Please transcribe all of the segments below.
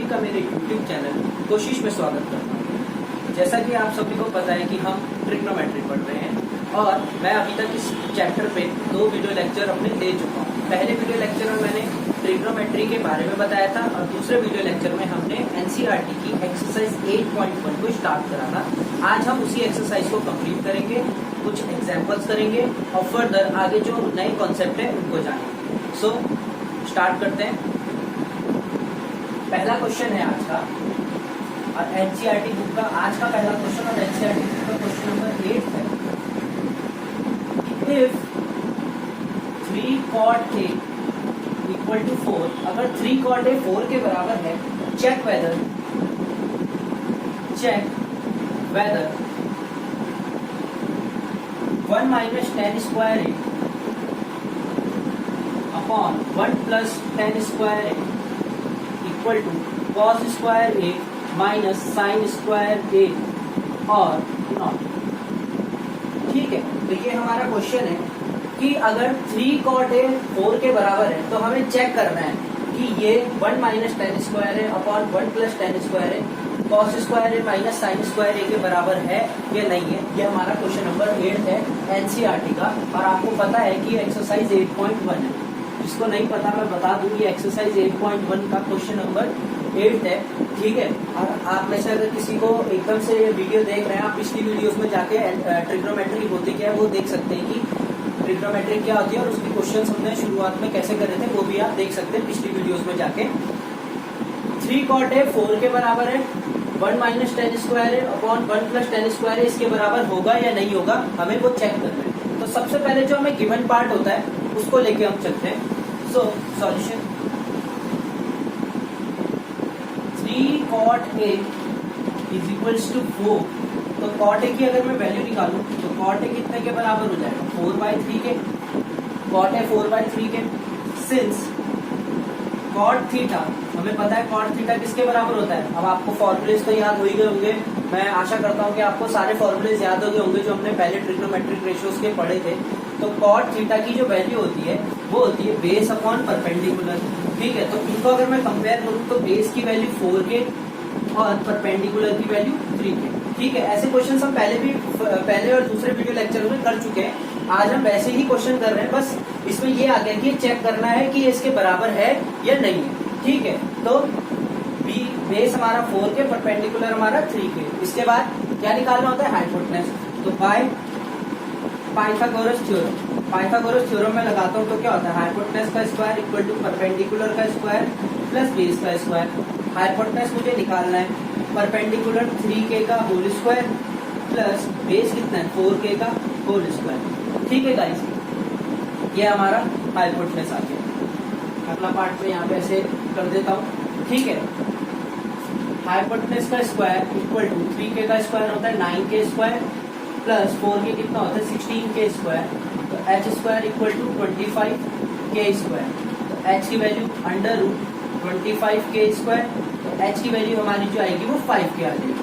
सभी का मेरे YouTube चैनल कोशिश में स्वागत करता हूँ। जैसा कि आप सभी को पता है कि हम ट्रिग्नोमेट्री पढ़ रहे हैं और मैं अभी तक इस चैप्टर पे 2 वीडियो लेक्चर अपने दे चुका हूँ। पहले वीडियो लेक्चर में मैंने ट्रिग्नोमेट्री के बारे में बताया था और दूसरे वीडियो लेक्चर में हमने एनसीईआरटी की एक्सरसाइज 8.1 को स्टार्ट करा था। आज हम उसी एक्सरसाइज को कंप्लीट करेंगे, कुछ एग्जाम्पल्स करेंगे और फर्दर आगे जो नए कॉन्सेप्ट है उनको जानेंगे। सो स्टार्ट करते हैं। पहला क्वेश्चन है आज का और एनसीईआरटी बुक का आज का पहला क्वेश्चन और एनसीईआरटी बुक का क्वेश्चन नंबर 8 है। If 3 cot A equal to 4, अगर 3 cot A 4 के बराबर है, check whether 1 minus tan square A upon 1 plus tan square A equal to cos square A minus sine square A और not. ठीक है, तो ये हमारा क्वेश्चन है कि अगर 3 cot A 4 के बराबर है तो हमें चेक करना है कि ये 1 minus tan square A upon 1 plus tan square A cos square A minus sine square ए के बराबर है या नहीं है। ये हमारा क्वेश्चन नंबर 8 है एनसीईआरटी का और आपको पता है कि एक्सरसाइज 8.1 है। जिसको नहीं पता मैं बता दूं, ये एक्सरसाइज 8.1 का क्वेश्चन नंबर 8 है। ठीक है, और आप में से अगर किसी को एकदम से वीडियो देख रहे हैं, आप पिछली वीडियोस में जाके ट्रिग्नोमेट्री होती क्या है वो देख सकते हैं कि ट्रिग्नोमेट्री क्या होती है और उसके क्वेश्चन हमने शुरुआत में कैसे करे थे वो भी आप देख सकते हैं पिछली वीडियोस में जाके। 3 cot A 4 के बराबर है, 1 माइनस टेन स्क्वायर है अपॉन 1 प्लस टेन स्क्वायर है, इसके बराबर होगा या नहीं होगा हमें वो चेक करना है। तो सबसे पहले जो हमें गिवन पार्ट होता है उसको लेके हम चलते हैं। So solution 3 cot A is equals to 4। तो cot A की अगर मैं वैल्यू निकालूं तो cot A कितने के बराबर हो जाएगा, 4/3 के। cot A 4/3 के। सिंस cot थीटा, हमें पता है cot थीटा किसके बराबर होता है। अब आपको फॉर्मूलेज तो याद हो ही गए होंगे, मैं आशा करता हूँ कि आपको सारे फॉर्मूलेज याद हो गए होंगे जो हमने पहले ट्रिग्नोमेट्रिक रेशियोज के पढ़े थे। तो cot थीटा की जो वैल्यू होती है वो होती है बेस अपॉन परपेंडिकुलर। ठीक है, तो इनको अगर मैं कंपेयर करूँ तो बेस की वैल्यू 4 के और परपेंडिकुलर की वैल्यू 3 के। ठीक है, ऐसे क्वेश्चन हम पहले और दूसरे वीडियो लेक्चर में कर चुके हैं। आज हम वैसे ही क्वेश्चन कर रहे हैं, बस इसमें ये आ गया कि चेक करना है कि इसके बराबर है या नहीं है। ठीक है, तो बी बेस हमारा 4 के, परपेंडिकुलर हमारा 3 के। इसके बाद क्या निकालना होता है, हाइपोटेनस। तो बाय पाइथागोरस थ्योरम में लगाता हूँ तो क्या होता है, हाइपोटेनस का स्क्वायर इक्वल टू परपेंडिकुलर का स्क्वायर प्लस बेस का स्क्वायर। हाइपोटेनस मुझे निकालना है, परपेंडिकुलर 3k का होल स्क्वायर प्लस बेस कितना है 4k का होल स्क्वायर। ठीक है गाइस, ये हमारा हाइपोटेनस आ गया। अगला पार्ट में यहाँ पे ऐसे कर देता हूँ। ठीक है, हाइपोटेनस का स्क्वायर इक्वल टू 3k का स्क्वायर होता है 9k स्क्वायर प्लस 4k कितना होता है 16k स्क्वायर। तो h square equal to 25k square. तो h की value under root 25k square. तो h की वैल्यू हमारी जो आएगी वो 5k आ जाएगी।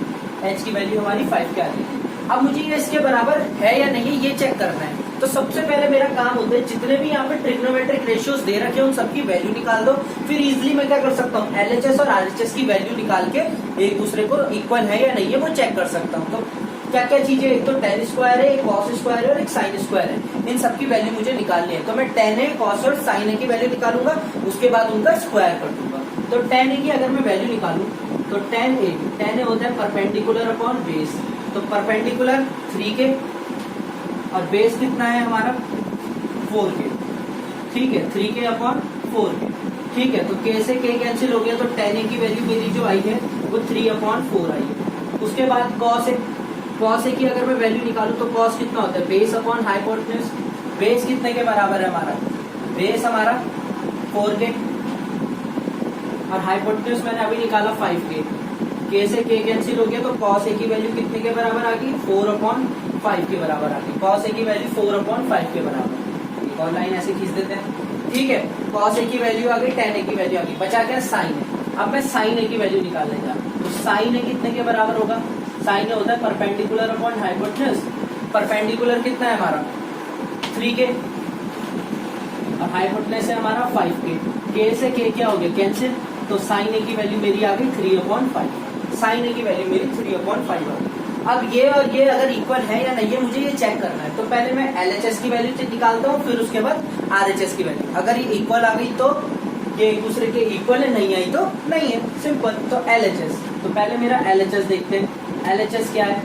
h की वैल्यू हमारी 5k आ जाएगी। अब मुझे ये इसके बराबर है या नहीं ये चेक करना है। तो सबसे पहले मेरा काम होता है जितने भी यहाँ पे ट्रिग्नोमेट्रिक रेशियोज दे रखे हैं उन सबकी वैल्यू निकाल दो। फिर इजीली मैं क्या कर सकता हूँ, LHS और RHS की वैल्यू निकाल के एक दूसरे को इक्वल है या नहीं है वो चेक कर सकता हूँ। तो क्या क्या चीजें, एक तो टेन स्क्वायर है, एक कॉस स्क्वायर है और एक साइन स्क्वायर है। इन सबकी वैल्यू मुझे निकालनी है। तो मैं टेन ए, कॉस और साइन ए की वैल्यू निकालूंगा, उसके बाद उनका स्क्वायर कर दूंगा। तो टेन ए की अगर मैं वैल्यू निकालूं तो टेन ए होता है परपेंडिकुलर अपॉन बेस। तो परपेंडिकुलर 3k और बेस कितना है हमारा 4k। ठीक है, 3k अपॉन 4k। ठीक है, तो k से k कैंसिल हो गया तो टेन ए की वैल्यू मेरी जो आई है वो 3/4 आई है। उसके बाद कॉस ए की अगर मैं वैल्यू निकालूं तो कॉस कितना होता है बेस अपॉन हाइपोटेनस। बेस कितने के बराबर है हमारा, बेस हमारा 4k और हाइपोटेनस मैंने अभी निकाला 5k। k से k कैंसिल हो गया तो cos a की वैल्यू कितने के बराबर आ गई 4/5 के बराबर आ गई। cos a की वैल्यू 4/5 के बराबर। एक और लाइन ऐसे खींच देते हैं। ठीक है, cos a की वैल्यू आ गई, tan a की वैल्यू आ गई, बचा क्या sin a। अब मैं sin a की वैल्यू निकालने जा रहा हूँ। तो sin a कितने के बराबर होगा, sin a होता है परपेंडिकुलर अपॉन हाइपोटेनस। परपेंडिकुलर कितना है हमारा 3k और हाइपोटेनस है हमारा 5k। k से k क्या हो गया कैंसिल, तो साइन ए की वैल्यू मेरी आ गई 3/5। साइन ए की वैल्यू मेरी 3/5 आ गई। अब ये और ये अगर इक्वल है या नहीं है मुझे ये चेक करना है। तो पहले मैं LHS की वैल्यू निकालता हूँ, फिर उसके बाद RHS की वैल्यू। अगर ये इक्वल आ गई तो ये एक दूसरे के इक्वल है, नहीं आई तो नहीं है, सिंपल। तो LHS, तो पहले मेरा LHS देखते हैं। LHS क्या है?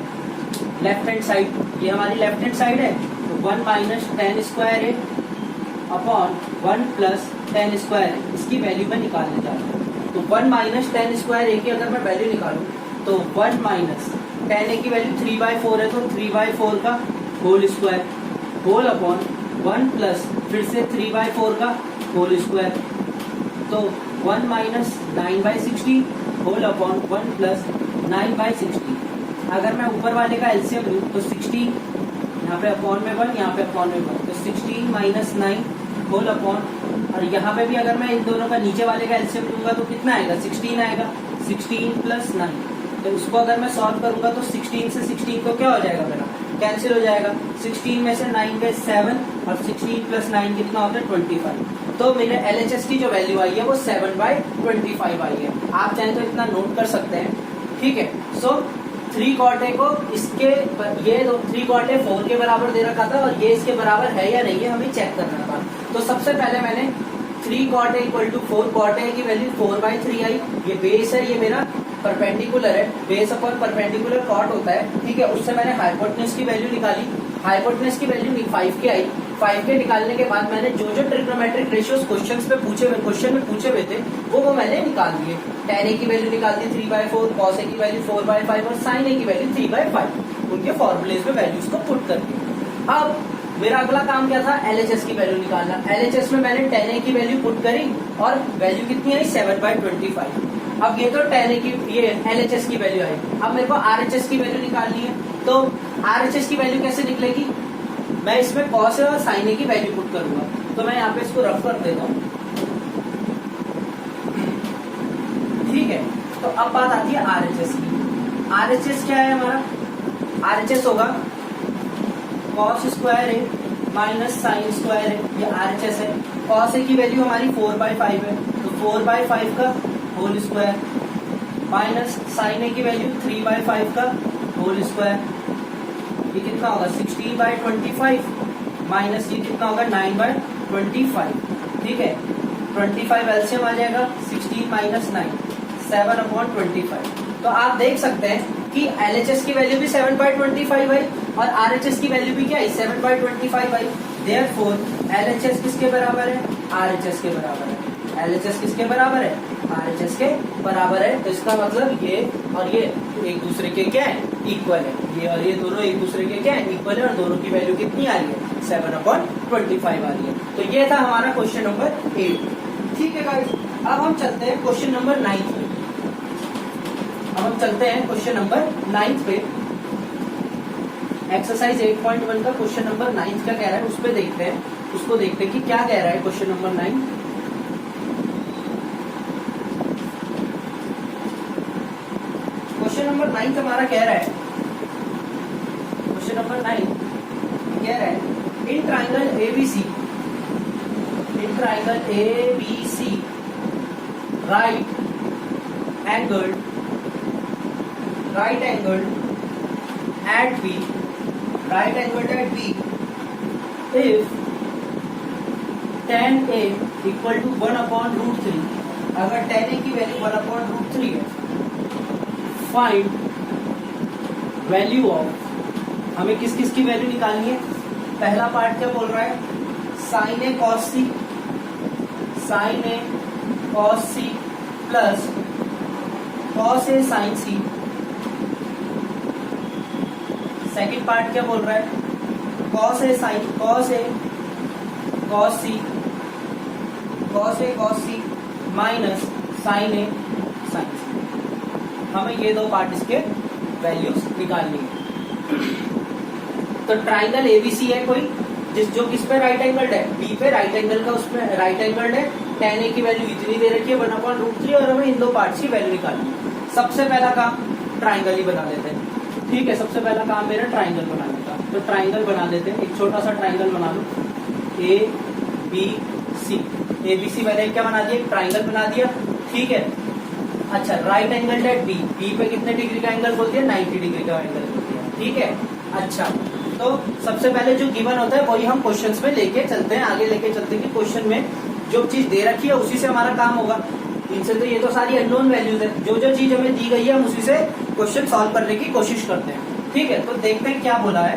लेफ्ट हैंड साइड, ये हमारी लेफ्ट हैंड साइड है, तो 1 माइनस 10 स्क्वायर है अपॉन 1 प्लस 10 स्क्वायर है। इसकी वैल्यू मैं निकालने जा रहा हूँ। तो 1 माइनस 10 स्क्वायर ए की अगर मैं वैल्यू निकालूं तो 1 माइनस 10 ए की वैल्यू 3/4 है, तो 3/4 का whole square whole upon 1 plus फिर से 3/4 का होल स्क्वायर, तो 1 माइनस 9/60 होल अपॉन 1 प्लस 9/60। अगर मैं ऊपर वाले का एलसीएम लूँ तो 16, यहाँ पे अपॉन में 1, यहाँ पे अपॉन में 1, तो 16 माइनस 9 होल अपॉन, और यहाँ पे भी अगर मैं इन दोनों का नीचे वाले का एलसीएम लूंगा तो कितना आएगा? 16 आएगा। 16 प्लस 9, तो इसको अगर मैं सॉल्व करूंगा तो 16 से 16 को क्या हो जाएगा मेरा? कैंसिल हो जाएगा। 16 में से 9 गए 7 और 16 प्लस 9 कितना होता है? 25। तो मेरे LHS की जो वैल्यू आई है वो 7/25 आई है। आप चाहें तो इतना नोट कर सकते हैं, ठीक है। सो 3 क्वार्टे को इसके ये 3 क्वार्टे 4 के बराबर दे रखा था और ये इसके बराबर है या नहीं है हमें चेक करना था। तो सबसे पहले मैंने 3 क्वार्टे इक्वल टू 4 क्वार्टे की वैल्यू 4/3 आई। ये बेस है, ये मेरा परपेंडिकुलर है, बेस अपॉन परपेंडिकुलर कॉट होता है, ठीक है। उससे मैंने हाइपोटेन्यूज की वैल्यू निकाली, हाइपोटेन्यूज की वैल्यू 5 के आई। 5 के निकालने के बाद मैंने जो ट्रिग्नोमेट्रिक रेशियोज क्वेश्चन में पूछे हुए थे वो मैंने निकाल दिए। tan a की वैल्यू निकाल दी 3/4, cos a की वैल्यू 4/5 और sin a की वैल्यू 3/5। उनके फॉर्मूलेज में वैल्यूज को पुट कर दिया। अब मेरा अगला काम क्या था? LHS की वैल्यू निकालना। LHS में मैंने tan a की वैल्यू पुट करी और वैल्यू कितनी आई? 7/25। अब ये तो tan a की ये LHS की वैल्यू आई। अब मेरे को RHS की वैल्यू निकालनी है, तो RHS की वैल्यू कैसे निकलेगी? मैं इसमें cos और sin a की वैल्यू पुट करूंगा। तो मैं यहाँ पे इसको रफ कर देता हूँ, ठीक है। तो अब बात आती है RHS की। RHS क्या है हमारा? RHS होगा cos स्क्वायर है माइनस साइन स्क्वायर है, ये RHS है। cos a की वैल्यू हमारी 4/5 है, तो 4/5 का whole square minus sine a की वैल्यू 3/5 का होल स्क्वायर, ये कितना होगा? 16/25 माइनस ये कितना होगा? 9/25, ठीक है। 25 एलसीएम आ जाएगा, 16 माइनस 9 7/25। तो आप देख सकते हैं कि LHS की वैल्यू भी 7/25 आई और RHS की वैल्यू भी क्या है? 7/25 आई। देयरफॉर LHS किसके बराबर है? RHS के बराबर है। LHS किसके बराबर है? RHS के बराबर है। तो इसका मतलब ये और ये एक दूसरे के क्या है? इक्वल है। ये और ये दोनों एक दूसरे के क्या है? इक्वल है, और दोनों की वैल्यू कितनी आ रही है? 7/25 आ रही है। तो ये था हमारा क्वेश्चन नंबर 8, ठीक है गाइस। अब हम चलते हैं क्वेश्चन नंबर 9 पे। अब हम चलते हैं क्वेश्चन नंबर 9 पे। एक्सरसाइज 8.1 का क्वेश्चन नंबर 9 क्या कह रहा है उस पे देखते हैं, उसको देखते हैं कि क्या कह रहा है क्वेश्चन नंबर 9। क्वेश्चन नंबर 9 हमारा कह रहा है, क्वेश्चन नंबर 9 कह रहा है in triangle ABC, in triangle ABC right angled at B, right angled at B, if tan A equal to 1/√3, अगर tan A की वैल्यू 1/√3 है, फाइंड वैल्यू ऑफ, हमें किस किस की वैल्यू निकालनी है? पहला पार्ट क्या बोल रहा है? sin A cos C, sin A cos C plus cos A sin C। Second part क्या बोल रहा है? cos A cos C minus sin A sin C। हमें ये दो पार्ट इसके वैल्यूज निकालनी है। तो ट्राइंगल ABC है कोई, जो किस पे राइट एंगल्ड है? B पे राइट एंगल का, उसमें राइट एंगल्ड है। tan A की वैल्यू इतनी दे रखी है 1/√3 और हमें इन दो पार्ट्स की वैल्यू निकालनी है। सबसे पहला काम ट्राइंगल ही बना लेते हैं, ठीक है। सबसे पहला काम मेरा ट्राइंगल बनाने का, तो ट्राइंगल बना लेते हैं। एक छोटा सा ट्राइंगल बना लो, ABC। ABC मैंने क्या बना दिया? ट्राइंगल बना दिया। ठीक है। अच्छा, right angle at B, B पे कितने डिग्री का एंगल बोलती है? 90 डिग्री का एंगल बोलती है, ठीक है। अच्छा, तो सबसे पहले जो गिवन होता है वही हम क्वेश्चंस में लेके चलते हैं, आगे लेके चलते हैं कि क्वेश्चन में जो चीज दे रखी है उसी से हमारा काम होगा। इनसे तो ये तो सारी अननोन वैल्यूज है, जो जो चीज हमें दी गई है हम उसी से क्वेश्चन सॉल्व करने की कोशिश करते हैं, ठीक है। तो देखते हैं क्या बोला है।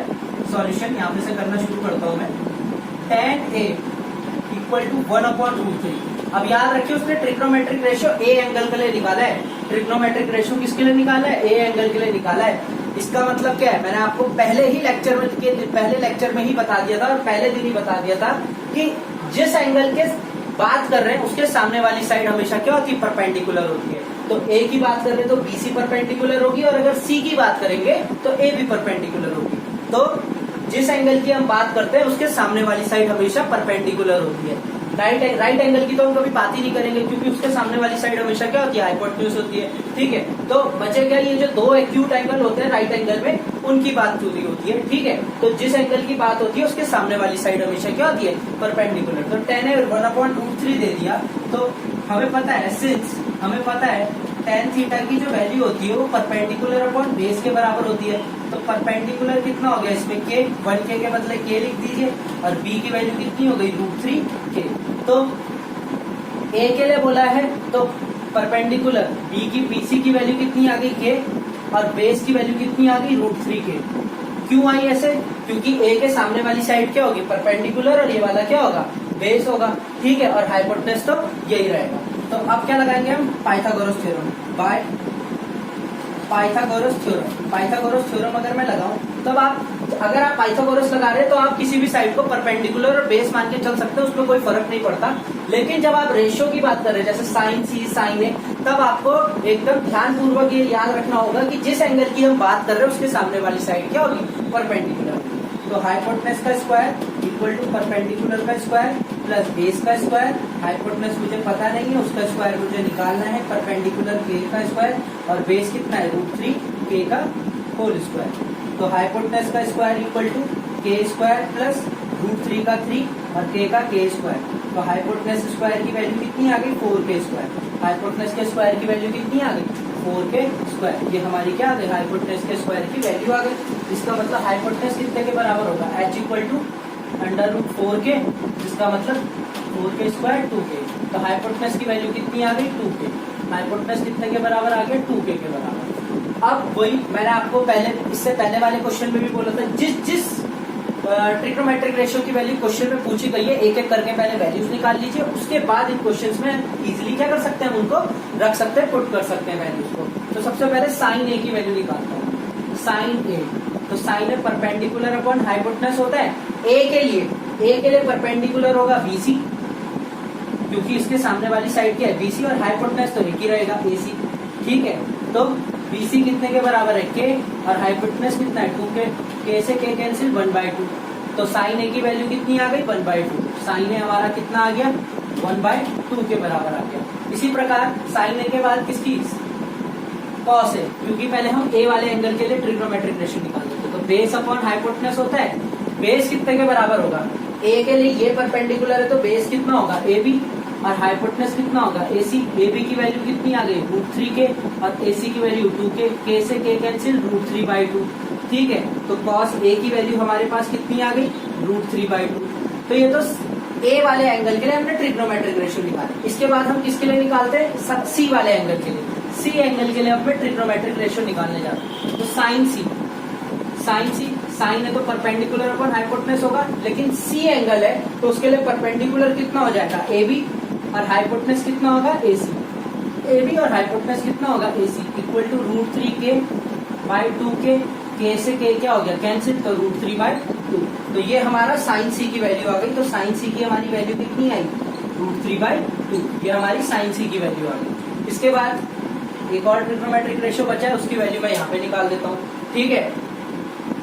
सॉल्यूशन यहाँ पे से करना शुरू करता हूँ मैं। tan A equal to 1/√3। अब याद रखिए उसने ट्रिग्नोमेट्रिक रेशियो ए एंगल के लिए निकाला है। ट्रिग्नोमेट्रिक रेशियो किसके लिए निकाला है? ए एंगल के लिए निकाला है। इसका मतलब क्या है? मैंने आपको पहले लेक्चर में ही बता दिया था और पहले दिन ही बता दिया था कि जिस एंगल के बात कर रहे हैं उसके सामने वाली साइड हमेशा क्या होती है? परपेंडिकुलर होती है। तो ए की बात कर रहे हैं तो बीसी परपेंडिकुलर होगी, और अगर सी की बात करेंगे तो ए भी परपेंडिकुलर होगी। तो जिस एंगल की हम बात करते हैं उसके सामने वाली साइड हमेशा परपेंडिकुलर होती है। राइट एंगल की तो हम कभी बात ही नहीं करेंगे क्योंकि उसके सामने वाली साइड हमेशा क्या होती है? हाइपोटेन्यूज होती है, ठीक है। तो बचेगा ये जो दो एक्यूट एंगल होते हैं राइट एंगल में, उनकी बात पूरी होती है, ठीक है। तो जिस एंगल की बात होती है उसके सामने वाली साइड हमेशा क्या होती है? परपेंडिकुलर। तो tan 1/√3 दे दिया, तो हमें पता है, सिंस हमें पता है tan थीटा की जो वैल्यू होती है वो परपेंडिकुलर अपॉन बेस के बराबर होती है। तो परपेंडिकुलर कितना हो गया इसमें? k, 1k के बदले k लिख दीजिए, और b की वैल्यू कितनी हो गई? √3k। तो a के लिए बोला है तो परपेंडिकुलर b की bc की वैल्यू कितनी आ गई? k, और बेस की वैल्यू कितनी आ गई? √3k। क्यों आई ऐसे? क्योंकि a के सामने वाली साइड क्या होगी? परपेंडिकुलर, और ये वाला क्या होगा? बेस होगा, ठीक है। और हाइपोटेन्यूज तो यही रहेगा। तो अब क्या लगाएंगे हम? Pythagoras theorem by Pythagoras theorem. Pythagoras theorem अगर मैं लगाऊं तब अगर आप पाइथागोरस लगा रहे हैं तो आप किसी भी साइड को परपेंडिकुलर और बेस मान के चल सकते हैं, उसमें कोई फर्क नहीं पड़ता। लेकिन जब आप रेशियो की बात कर रहे हैं, जैसे साइन सी साइन ए, तब आपको एकदम ध्यान पूर्वक ये याद रखना होगा कि जिस एंगल की हम बात कर रहे हैं उसके सामने वाली साइड क्या होगी? परपेंडिकुलर। तो हाइपोटेन्यूज का स्क्वायर इक्वल टू परपेंडिकुलर का स्क्वायर प्लस बेस का स्क्वायर। हाइपोटेन्यूज मुझे पता नहीं है, उसका स्क्वायर मुझे निकालना है। परपेंडिकुलर के का स्क्वायर और बेस कितना है? √3k का होल स्क्वायर। तो हाइपोटेन्यूज का square equal to k square plus √3 का 3 और k का k स्क्वायर। तो हाइपोटेन्यूज स्क्वायर की वैल्यू कितनी आ गई? 4k square. हाइपोटेन्यूज के स्क्वायर की वैल्यू कितनी आ गई? 4k square. ये हमारी क्या आ गई? हाइपोटेन्यूज के स्क्वायर की वैल्यू आ गई। इसका मतलब हाइपोटेन्यूज कितने के बराबर होगा? h इक्वल टू √4k, जिसका मतलब 4k स्क्वायर 2k। तो हाइपोटेन्यूज की वैल्यू कितनी आ गई? 2k। हाइपोटेन्यूज कितने के बराबर आ गया? 2k के बराबर। अब वही मैंने आपको इससे पहले वाले क्वेश्चन में भी बोला था, जिस ट्रिग्नोमेट्रिक रेशियो की वैल्यू क्वेश्चन में पूछी गई है, एक एक करके पहले वैल्यूज निकाल लीजिए। उसके बाद इन क्वेश्चंस में इजीली क्या कर सकते हैं? हम उनको रख सकते हैं, पुट कर सकते हैं वैल्यूज को। तो सबसे पहले साइन ए की वैल्यू निकालता हूँ। साइन ए, तो साइन ए परपेंडिकुलर अपॉन हाइपोटेन्यूज होता है। ए के लिए परपेंडिकुलर होगा BC, क्योंकि इसके सामने वाली साइड क्या है? BC, और हाइपोटेन्यूज तो एक ही रहेगा AC, ठीक है। तो BC कितने के बराबर है? K, और हाइपोटेन्यूज कितना है? 2K। K से K कैंसिल, 1/2। तो साइन ए की वैल्यू कितनी आ गई? 1/2। साइन ए हमारा कितना आ गया? 1/2 के बराबर आ गया। इसी प्रकार साइन ए के बाद किसकी? कॉस ए, क्योंकि पहले हम ए वाले एंगल के लिए ट्रिग्नोमेट्रिक रेशियो निकाल देते। तो बेस अपॉन हाइपोटेन्यूज होता है। बेस कितने के बराबर होगा? ए के लिए ये परपेंडिकुलर है तो बेस कितना होगा? AB, और हाइपोटेन्यूज कितना होगा? AC। AB की वैल्यू कितनी आ गई? √3k, और AC की वैल्यू 2k। K से K कैंसिल, √3/2, ठीक है। तो cos A की वैल्यू हमारे पास कितनी आ गई? √3/2। तो ये तो A वाले एंगल के लिए हमने ट्रिग्नोमेट्रिक रेशियो निकाला। इसके बाद हम किसके लिए निकालते हैं? C वाले एंगल के लिए। C एंगल के लिए हमें ट्रिग्नोमेट्रिक रेशियो निकालने जाते हैं। तो साइन साइन है तो परपेंडिकुलर अपॉन हाइपोटेन्यूज होगा, लेकिन C एंगल है तो उसके लिए परपेंडिकुलर कितना हो जाएगा? AB, और हाइपोटेन्यूज कितना होगा? AC। AB और हाइपोटेन्यूज कितना होगा? AC equal to √3k/2k। K से K क्या हो गया? कैंसिल, तो √3/2। तो ये हमारा साइन C की वैल्यू आ गई। तो साइन C की हमारी वैल्यू कितनी आई? √3/2। ये हमारी साइन C की वैल्यू आ गई। इसके बाद एक और ट्रिग्नोमेट्रिक रेशियो बचा है, उसकी वैल्यू मैं यहाँ पे निकाल देता हूँ, ठीक है।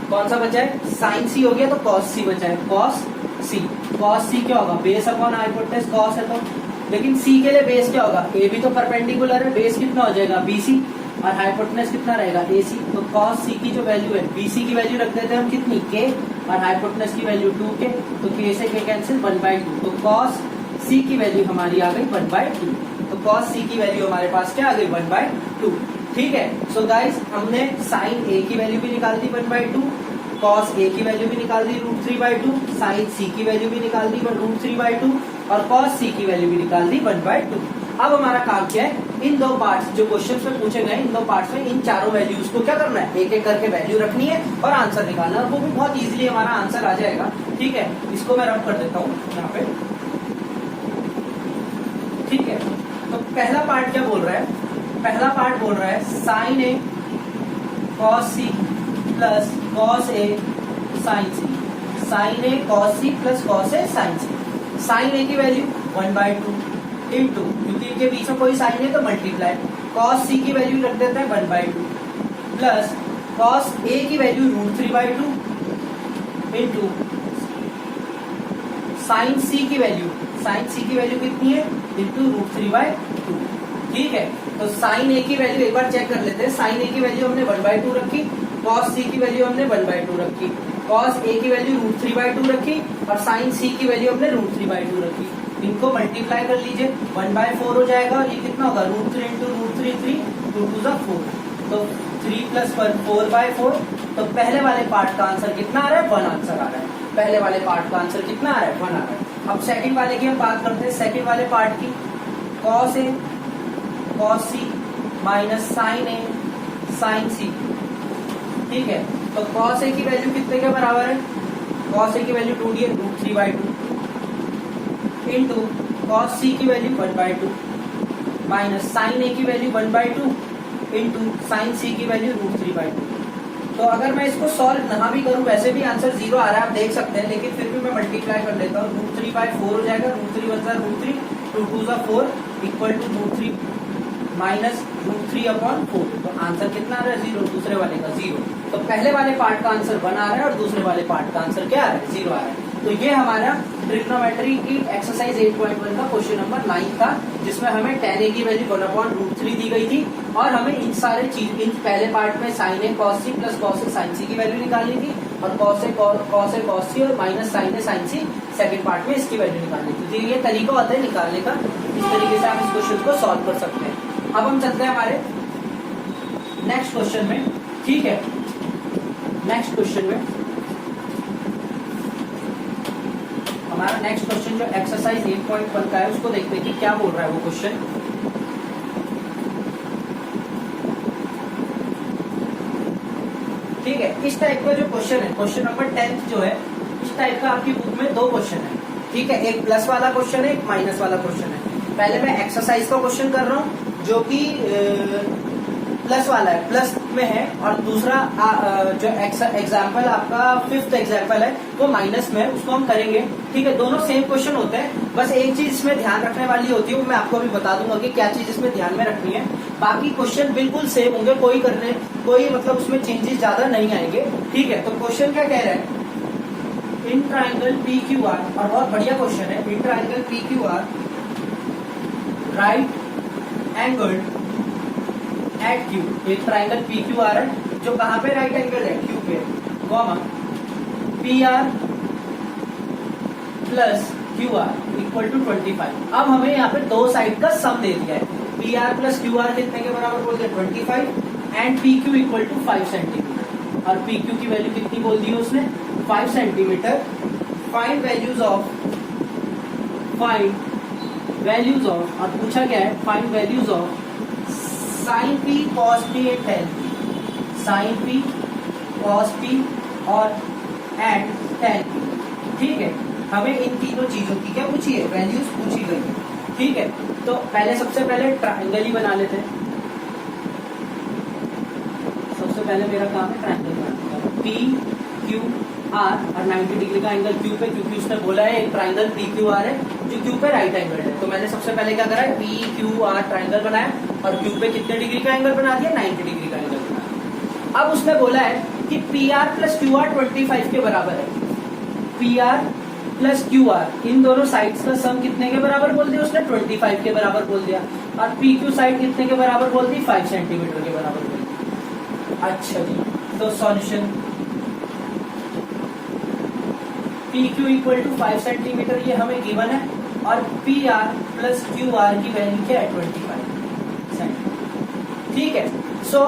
कौन सा बचा है? साइन C हो गया, तो cos C बचा है। cos C क्या होगा? बेस अपॉन हाइपोटेन्यूज, cos है तो। लेकिन C के लिए बेस क्या होगा? AB तो परपेंडिकुलर है, बेस कितना हो जाएगा? BC, और हाइपोटेन्यूज कितना रहेगा? AC। तो cos C की जो वैल्यू है, BC की वैल्यू रख देते हैं हम कितनी? K, और हाइपोटेन्यूज की वैल्यू 2K। तो K से K कैंसिल, 1/2। तो cos C की वैल्यू हमारी आ गई 1/2। तो कॉस सी की वैल्यू हमारे पास क्या आ गई 1/2। ठीक है, सो गाइस हमने साइन ए की वैल्यू भी निकाल दी 1/2, कॉस ए की वैल्यू भी निकाल दी √3/2, साइन सी की वैल्यू भी निकाल दी √3/2 और कॉस सी की वैल्यू भी निकाल दी 1/2। अब हमारा काम क्या है, इन दो पार्ट्स जो क्वेश्चन में पूछे गए इन दो पार्ट्स में इन चारों वैल्यूज को क्या करना है, एक एक करके वैल्यू रखनी है और आंसर निकालना है। वो भी बहुत इजीली हमारा आंसर आ जाएगा। ठीक है, इसको मैं रब कर देता हूँ यहाँ पे। ठीक है, तो पहला पार्ट क्या बोल रहा है, पहला पार्ट बोल रहा है sign A cos C plus cos A sign C, sign A cos C plus cos A sign C. Sign ए की वैल्यू 1/2 इंटू, क्योंकि इनके बीच में कोई साइन है तो मल्टीप्लाई, कॉस सी की वैल्यू रख देते हैं 1/2 प्लस कॉस ए की वैल्यू √3/2 इंटू साइन सी की वैल्यू, साइन सी की वैल्यू कितनी है इंटू √3/2। ठीक है, तो साइन ए की वैल्यू एक बार चेक कर लेते हैं। साइन ए की वैल्यू हमने 1/2 रखी, कॉस सी की वैल्यू हमने 1/2 रखी, कॉस ए की वैल्यू √3/2 रखी और साइन सी की वैल्यू हमने √3/2 रखी। इनको मल्टीप्लाई कर लीजिए, 1/4 हो जाएगा और ये कितना होगा √3 इंटू √3 3, 2 2 4, तो 3 + 1 4/4। तो पहले वाले पार्ट का आंसर कितना आ रहा है, 1 आंसर आ रहा है। पहले वाले पार्ट का आंसर कितना आ रहा है, 1 आ रहा है। अब सेकंड वाले की हम बात करते हैं, सेकंड वाले पार्ट की, cos A cos C minus sign A sign सी। ठीक है, तो कॉस ए की वैल्यू कितने के बराबर है, कॉस ए की वैल्यू 2D है √3/2 इंटू कॉस सी की वैल्यू 1/2 माइनस साइन ए की वैल्यू 1/2 इंटू साइन सी की वैल्यू √3/2। तो अगर मैं इसको सॉल्व ना भी करूं वैसे भी आंसर 0 आ रहा है, आप देख सकते हैं, लेकिन फिर भी मैं मल्टीप्लाई कर लेता हूँ। √3/4 हो जाएगा, √3 + √3, 2 2 4 इक्वल टू √3 माइनस √3/4। तो आंसर कितना आ रहा है, 0। दूसरे वाले का 0। तो पहले वाले पार्ट का आंसर 1 आ रहा है और दूसरे वाले पार्ट का आंसर क्या आ रहा है, 0 आ रहा है। तो ये हमारा ट्रिग्नोमेट्री की एक्सरसाइज 8.1 का क्वेश्चन नंबर 9 था, जिसमें हमें tan a की वैल्यू 1/√3 दी गई थी और हमें इन सारे चीज, इन पहले पार्ट में sin a cos c plus cos a sin c की वैल्यू निकालनी थी और cos a cos c और minus sin a sin c second part में इसकी वैल्यू निकालनी थी। तो ये तरीका होता है निकालने का, इस तरीके से आप इस क्वेश्चन को सॉल्व कर सकते हैं। अब हम चलते हैं हमारे नेक्स्ट क्वेश्चन में। ठीक है, नेक्स्ट क्वेश्चन में हमारा नेक्स्ट क्वेश्चन जो एक्सरसाइज 8.1 का है उसको देखते हैं कि क्या बोल रहा है वो क्वेश्चन। ठीक है, इस टाइप का जो क्वेश्चन है, क्वेश्चन नंबर 10 जो है, इस टाइप का आपकी बुक में 2 क्वेश्चन है। ठीक है, एक प्लस वाला क्वेश्चन है, एक माइनस वाला क्वेश्चन है। पहले मैं एक्सरसाइज का क्वेश्चन कर रहा हूँ जो कि प्लस वाला है, प्लस में है, और दूसरा जो एग्जाम्पल आपका 5th एग्जाम्पल है वो माइनस में है, उसको हम करेंगे। ठीक है, दोनों सेम क्वेश्चन होते हैं, बस एक चीज इसमें ध्यान रखने वाली होती है, वो मैं आपको अभी बता दूंगा कि क्या चीज इसमें ध्यान में रखनी है। बाकी क्वेश्चन बिल्कुल सेम होंगे, कोई मतलब उसमें चेंजेस ज्यादा नहीं आएंगे। ठीक है, तो क्वेश्चन क्या कह रहा है, इन ट्राइंगल PQR, और बहुत बढ़िया क्वेश्चन है, in triangle PQR right angle at Q, एक ट्राइंगल PQR है जो कहाँ पे राइट एंगल है, Q पे, comma PR plus QR equal to 25। अब हमें यहाँ पे दो साइड का सम दे दिया है, PR प्लस QR कितने के बराबर बोल दिया 25 and PQ equal to 5 centimetre, और PQ की वैल्यू कितनी बोल दी है उसने 5 सेंटीमीटर। फाइंड वैल्यूज ऑफ, और पूछा क्या है, find values of sine P cos P and tan P, sine P cos P और एंड tan P। ठीक है, हमें इन तीनों चीजों की क्या पूछी है, वैल्यूज पूछी गई है। ठीक है, तो सबसे पहले ट्राइंगल ही बना लेते हैं। सबसे पहले मेरा काम है ट्राइंगल बनाना, PQR और 90 डिग्री का एंगल Q पे, क्योंकि उसने बोला है एक ट्राइंगल PQR है जो Q पे राइट एंगल है। तो मैंने सबसे पहले क्या करा है, PQR ट्राइंगल बनाया और Q पे कितने डिग्री का एंगल बना दिया, 90 डिग्री का एंगल बना दिया। अब उसने बोला है कि PR प्लस QR 25 के बराबर है, PR प्लस QR इन दोनों साइड्स का सम कितने के बराबर बोल दिया उसने, 25 के बराबर बोल दिया, और PQ साइड कितने के बराबर बोल दी, 5 सेंटीमीटर के बराबर बोल दिया। अच्छा जी, तो solution PQ equal to 5 centimetre ये हमें गिवन है, और P R plus Q R की वैल्यू क्या है 25 सेंटीमीटर। ठीक है, सो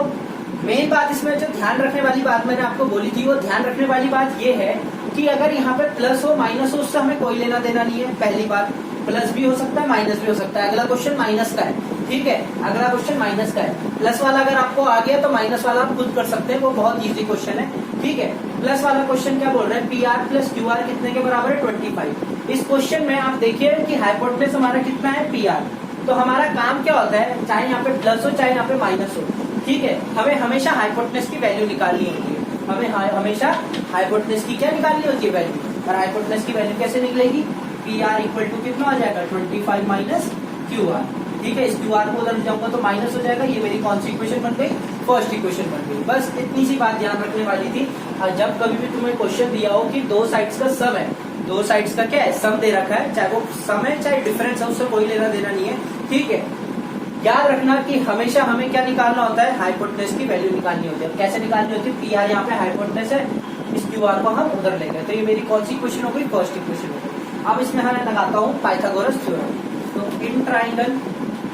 मेन बात इसमें जो ध्यान रखने वाली बात मैंने आपको बोली थी, वो ध्यान रखने वाली बात ये है कि अगर यहाँ पे प्लस हो माइनस हो उससे हमें कोई लेना देना नहीं है। पहली बात, प्लस भी हो सकता है माइनस भी हो सकता है। अगला क्वेश्चन माइनस का है, ठीक है, अगला क्वेश्चन माइनस का है। प्लस वाला अगर आपको आ गया तो माइनस वाला आप खुद कर सकते हैं, वो बहुत इजी क्वेश्चन है। ठीक है, प्लस वाला क्वेश्चन क्या बोल रहा है, P R plus Q R कितने के बराबर है 25। इस क्वेश्चन में आप देखिए कि हाइपोटेनस हमारा कितना है पी आर। तो हमारा काम क्या होता है, चाहे यहाँ पे प्लस हो चाहे यहाँ पे माइनस हो, ठीक है, हमें हमेशा हाइपोटेनस की वैल्यू निकालनी होती है। हमें हमेशा हाइपोटेनस की क्या निकालनी होती है वैल्यू। और हाइपोटेनस की वैल्यू कैसे निकलेगी, पी आर इक्वल टू कितना आ जाएगा 25 माइनस क्यू आर। ठीक है, इस क्यू आर को उधर जाऊंगा तो माइनस हो जाएगा। ये मेरी कौन सी इक्वेशन बन गई, फर्स्ट इक्वेशन बन गई। बस इतनी सी बात ध्यान रखने वाली थी। और जब कभी भी तुम्हें क्वेश्चन दिया हो कि दो साइड्स का सम है, दो साइड्स का क्या है सम दे रखा है, चाहे वो सम है चाहे डिफरेंस है, उससे कोई लेना देना नहीं है। ठीक है, याद रखना कि हमेशा हमें क्या निकालना होता है, हाइपोटेनस की वैल्यू निकालनी होती है। कैसे निकालनी होती है, पी आर यहाँ पे हाइपोटेनस है, इस क्यू आर को हम उधर ले गए, तो ये मेरी कौन सी इक्वेशन हो गई, फर्स्ट इक्वेशन हो गई। अब इसमें मैं लगाता हूँ पाइथागोरस थ्योरम। तो in triangle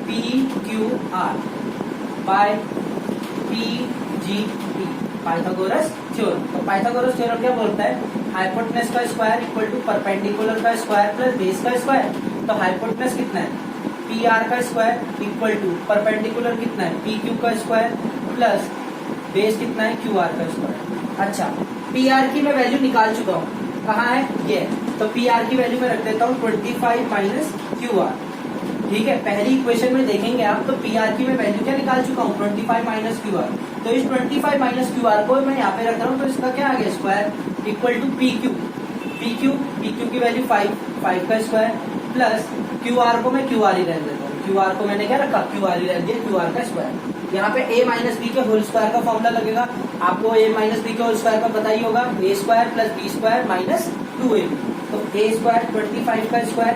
P Q R by P G T, Pythagoras theorem. तो पाइथागोरस थ्योरम क्या बोलता है, हाइपोटेनस का स्क्वायर इक्वल टू परपेंडिकुलर का स्क्वायर प्लस बेस का स्क्वायर। तो हाइपोटेनस कितना है, पी आर का स्क्वायर इक्वल टू परपेंडिकुलर कितना है, पी क्यू का स्क्वायर प्लस बेस कितना है, क्यू आर का स्क्वायर। अच्छा, पी आर की मैं वैल्यू निकाल चुका हूँ, कहाँ है ये, तो पी आर की वैल्यू मैं रख देता हूँ 25 माइनस क्यू आर। ठीक है, पहली इक्वेशन में देखेंगे आप तो पी आर की मैं वैल्यू क्या निकाल चुका हूँ 25 माइनस क्यू आर। तो इस 25 माइनस क्यू आर को मैं यहाँ पे रख रहा हूँ, तो इसका क्या आ गया square equal to P Q. P Q की वैल्यू 5 का स्क्वायर प्लस क्यू आर को मैं क्यू आर ही रहने देता हूँ। क्यू आर को मैंने क्या रखा, क्यू आर ही रह दिया, क्यू आर का स्क्वायर। यहाँ पे ए माइनस बी के होल स्क्वायर का फॉर्मूला लगेगा, आपको ए माइनस बी के होल स्क्वायर का पता ही होगा, A square plus B square minus 2ab। तो ए स्क्वायर 25 का स्क्वायर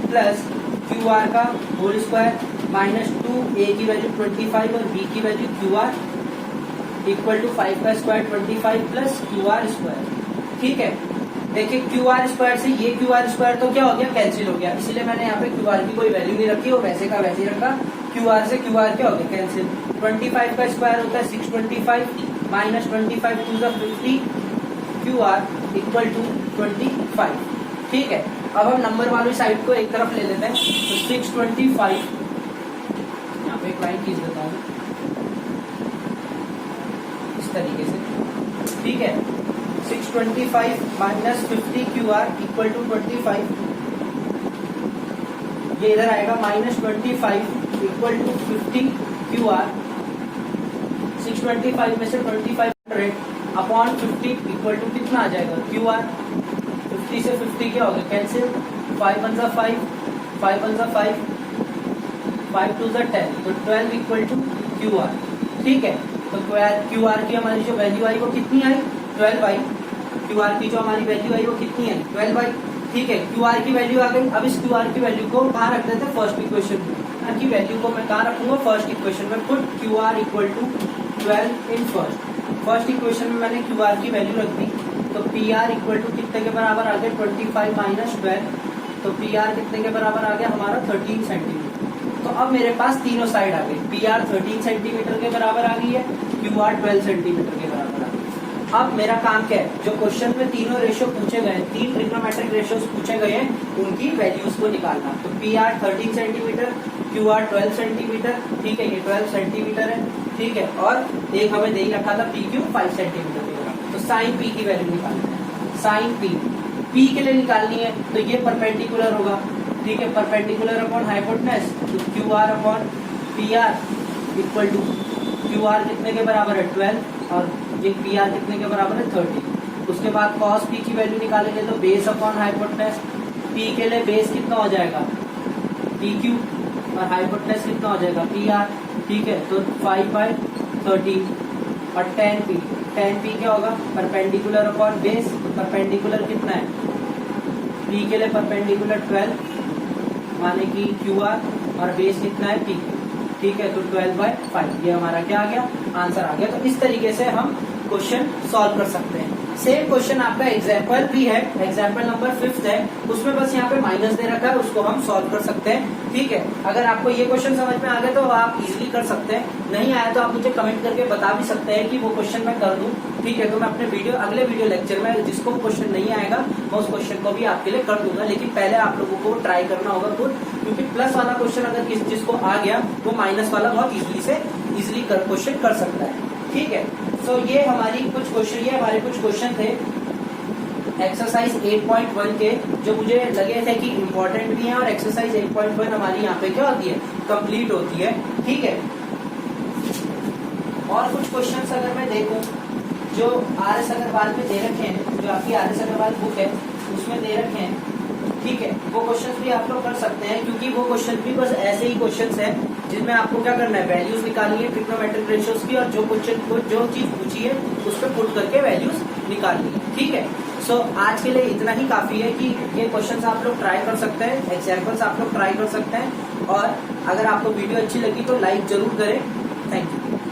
प्लस क्यू आर का होल स्क्वायर माइनस 2a की वैल्यू 25 और b की value Q R equal to 5 का square 25 plus Q R square. ठीक है, देखिए क्यू आर स्क्वायर से ये क्यू आर स्क्वायर तो क्या हो गया, कैंसिल हो गया, इसलिए मैंने यहाँ पे क्यू आर की कोई वैल्यू नहीं रखी, वो वैसे का वैसे ही रखा। क्यू आर से क्यू आर क्या हो गया, कैंसिल। 25 का स्क्वायर होता है 625 minus 25 to the 50 Q R equal to 25। ठीक है, अब हम नंबर वाली साइड को एक तरफ ले लेते हैं, तो 625 यहाँ पे एक लाइन खींच देता हूँ इस तरीके से। ठीक है, 625 minus 50 Q R equal to 25, ये इधर आएगा minus 25 equal to 50 Q R. 625 में से 2500 अपॉन 50 इक्वल टू कितना आ जाएगा, क्यू आर। 50 से 50 क्या हो गया, कैंसिल, 5 1 जा 5, 5 1 जा 5, 5 2 जा 10, तो 12 इक्वल टू क्यू आर। ठीक है, तो क्यू आर की हमारी जो वैल्यू आई वो कितनी आई, 12 आई। क्यू आर की जो हमारी वैल्यू आई वो कितनी है, 12 आई। ठीक है, क्यू आर की वैल्यू आ गई। अब इस क्यू आर की वैल्यू को कहाँ रख देते हैं, फर्स्ट इक्वेशन में। की वैल्यू को मैं कहाँ रखूंगा, फर्स्ट इक्वेशन में। Put Q R equal to 12 in first equation में मैंने क्यू आर की वैल्यू रख दी, तो पी आर इक्वल टू कितने के बराबर आ गया, 25 माइनस 12, तो पी आर कितने के बराबर आ गया हमारा 13 सेंटीमीटर। तो अब मेरे पास तीनों साइड आ गई, पी आर 13 सेंटीमीटर के बराबर आ गई है, क्यू आर 12 सेंटीमीटर के बराबर आ गई। अब मेरा काम क्या है, जो क्वेश्चन में तीनों रेशियो पूछे गए, 3 ट्रिग्नोमेट्रिक रेशियोज पूछे गए हैं, उनकी वैल्यूज को निकालना। तो P R 13 centimetre, Q R 12 centimetre. ठीक है, ये 12 सेंटीमीटर है। ठीक है, और एक हमें दे ही रखा था पी क्यू 5 सेंटीमीटर के बराबर। तो साइन पी की वैल्यू निकालनी है, साइन पी के लिए निकालनी है, तो ये परपेंडिकुलर होगा। ठीक है, परपेंडिकुलर अपॉन हाइपोटेनस, तो Q R upon P R equal to Q R कितने के बराबर है 12 और ये पी आर कितने के बराबर है 30। उसके बाद कॉस पी की वैल्यू निकालेंगे, तो बेस अपॉन हाइपोटेनस, पी के लिए बेस कितना हो जाएगा पी क्यू और हाइपोटेनस कितना हो जाएगा पी आर। ठीक है, तो 5/13 और 10 पी क्या होगा, परपेंडिकुलर अपॉन बेस, परपेंडिकुलर कितना है पी के लिए परपेंडिकुलर 12 माने कि क्यू आर और बेस कितना है पी। ठीक है, तो 12/5 ये हमारा क्या आ गया, आंसर आ गया। तो इस तरीके से हम क्वेश्चन सॉल्व कर सकते हैं। सेम क्वेश्चन आपका एग्जाम्पल भी है, एग्जाम्पल नंबर 5 है, उसमें बस यहाँ पे माइनस दे रखा है, उसको हम सॉल्व कर सकते हैं। ठीक है, अगर आपको ये क्वेश्चन समझ में आ गया तो आप इजीली कर सकते हैं, नहीं आया तो आप मुझे कमेंट करके बता भी सकते हैं कि वो क्वेश्चन मैं कर दूं। ठीक है, तो मैं अपने अगले वीडियो लेक्चर में जिसको क्वेश्चन नहीं आएगा मैं उस क्वेश्चन को भी आपके लिए कर दूंगा, लेकिन पहले आप लोगों को ट्राई करना होगा खुद, क्योंकि प्लस वाला क्वेश्चन अगर जिसको आ गया वो माइनस वाला बहुत इजीली क्वेश्चन कर सकता है। ठीक है, सो ये हमारे कुछ क्वेश्चन थे एक्सरसाइज 8.1 के, जो मुझे लगे थे कि इम्पोर्टेंट भी हैं, और एक्सरसाइज 8.1 हमारी यहाँ पे क्या होती है, कंप्लीट होती है। ठीक है, और कुछ क्वेश्चंस अगर मैं देखूं जो RS अग्रवाल में दे रखे हैं, जो आपकी RS अग्रवाल बुक है उसमें दे रखे हैं। ठीक है, वो क्वेश्चंस भी आप लोग कर सकते हैं, क्योंकि वो क्वेश्चन भी बस ऐसे ही क्वेश्चंस हैं जिनमें आपको क्या करना है, वैल्यूज निकालनी है ट्रिग्नोमेट्रिक रेशियोज की, और जो क्वेश्चन को जो चीज पूछी है उस पर पुट करके वैल्यूज निकालनी है। ठीक है, सो आज के लिए इतना ही काफी है कि ये क्वेश्चंस आप लोग ट्राई कर सकते हैं, एग्जाम्पल्स आप लोग ट्राई कर सकते हैं, और अगर आपको वीडियो अच्छी लगी तो लाइक जरूर करें। Thank you.